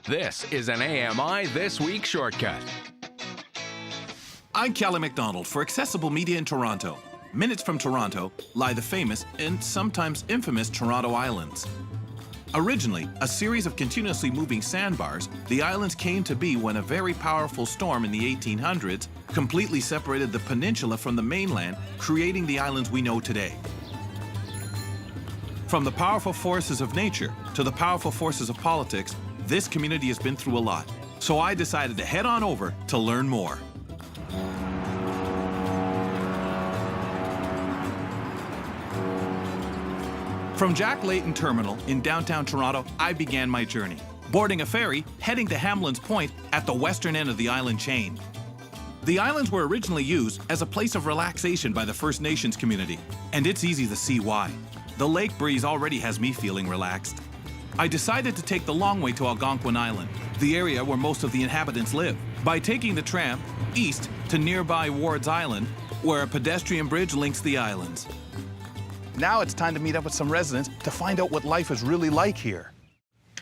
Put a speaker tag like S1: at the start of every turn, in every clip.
S1: This is an AMI This Week shortcut.
S2: I'm Kelly MacDonald for Accessible Media in Toronto. Minutes from Toronto lie the famous and sometimes infamous Toronto Islands. Originally a series of continuously moving sandbars, the islands came to be when a very powerful storm in the 1800s completely separated the peninsula from the mainland, creating the islands we know today. From the powerful forces of nature to the powerful forces of politics, this community has been through a lot. So I decided to head on over to learn more. From Jack Layton Terminal in downtown Toronto, I began my journey, boarding a ferry, heading to Hamlin's Point at the western end of the island chain. The islands were originally used as a place of relaxation by the First Nations community, and it's easy to see why. The lake breeze already has me feeling relaxed. I decided to take the long way to Algonquin Island, the area where most of the inhabitants live, by taking the tram east to nearby Ward's Island, where a pedestrian bridge links the islands. Now it's time to meet up with some residents to find out what life is really like here.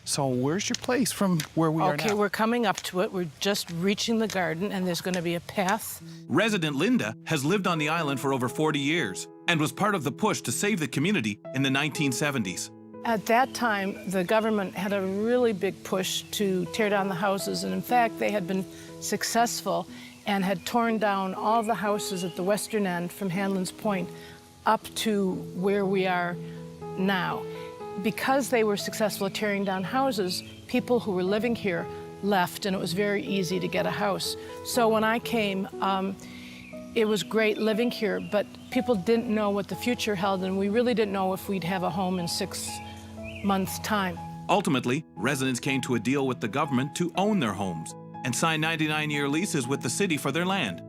S2: So where's your place from where we are now?
S3: Okay, we're coming up to it. We're just reaching the garden, and there's going to be a path.
S2: Resident Linda has lived on the island for over 40 years and was part of the push to save the community in the 1970s.
S3: At that time, the government had a really big push to tear down the houses, and in fact, they had been successful and had torn down all the houses at the western end from Hamlin's Point up to where we are now. Because they were successful at tearing down houses, people who were living here left, and it was very easy to get a house. So when I came, it was great living here, but people didn't know what the future held, and we really didn't know if we'd have a home in 6 months' time.
S2: Ultimately, residents came to a deal with the government to own their homes and sign 99-year leases with the city for their land.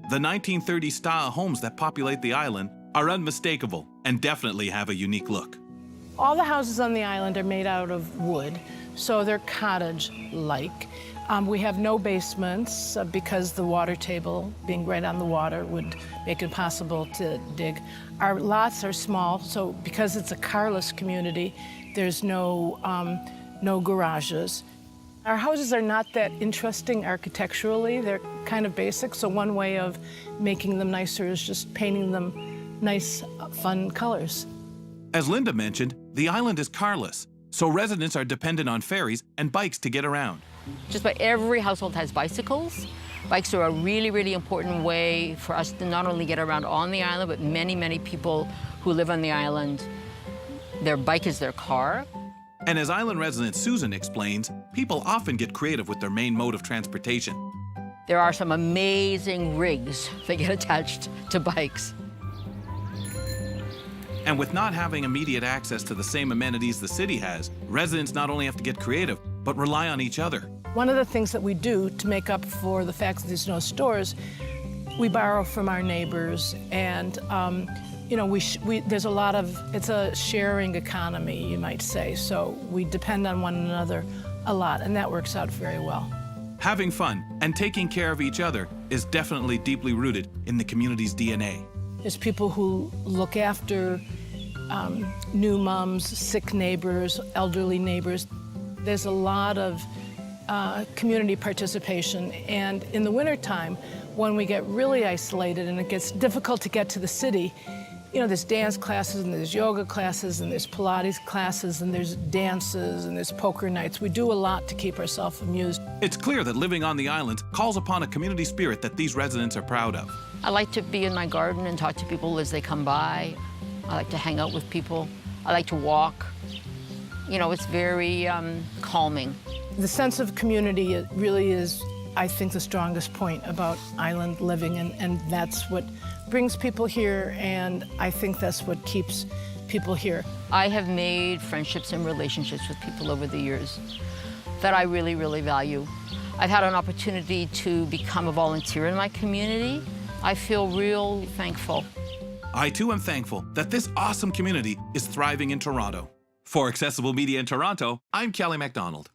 S2: The 1930s-style homes that populate the island are unmistakable and definitely have a unique look.
S3: All the houses on the island are made out of wood, so they're cottage-like. We have no basements because the water table, being right on the water, would make it impossible to dig. Our lots are small, so because it's a carless community, there's no garages. Our houses are not that interesting architecturally. They're kind of basic, so one way of making them nicer is just painting them nice, fun colors.
S2: As Linda mentioned, the island is carless, so residents are dependent on ferries and bikes to get around.
S4: Just about every household has bicycles. Bikes are a really, really important way for us to not only get around on the island, but many, many people who live on the island, their bike is their car.
S2: And as island resident Susan explains, people often get creative with their main mode of transportation.
S4: There are some amazing rigs that get attached to bikes.
S2: And with not having immediate access to the same amenities the city has, residents not only have to get creative, but rely on each other.
S3: One of the things that we do to make up for the fact that there's no stores, we borrow from our neighbors, and you know, there's a lot of, it's a sharing economy, you might say, so we depend on one another a lot, and that works out very well.
S2: Having fun and taking care of each other is definitely deeply rooted in the community's DNA.
S3: There's people who look after new moms, sick neighbors, elderly neighbors. There's a lot of community participation, and in the wintertime, when we get really isolated and it gets difficult to get to the city, you know, there's dance classes, and there's yoga classes, and there's Pilates classes, and there's dances, and there's poker nights. We do a lot to keep ourselves amused.
S2: It's clear that living on the island calls upon a community spirit that these residents are proud of.
S4: I like to be in my garden and talk to people as they come by. I like to hang out with people. I like to walk. You know, it's very calming.
S3: The sense of community, it really is, I think, the strongest point about island living, and that's what brings people here, and I think that's what keeps people here. I have made friendships and relationships with people over the years that I really, really value. I've had an opportunity to become a volunteer in my community. I feel real thankful.
S2: I too am thankful that this awesome community is thriving in Toronto. For Accessible Media in Toronto, I'm Kelly MacDonald.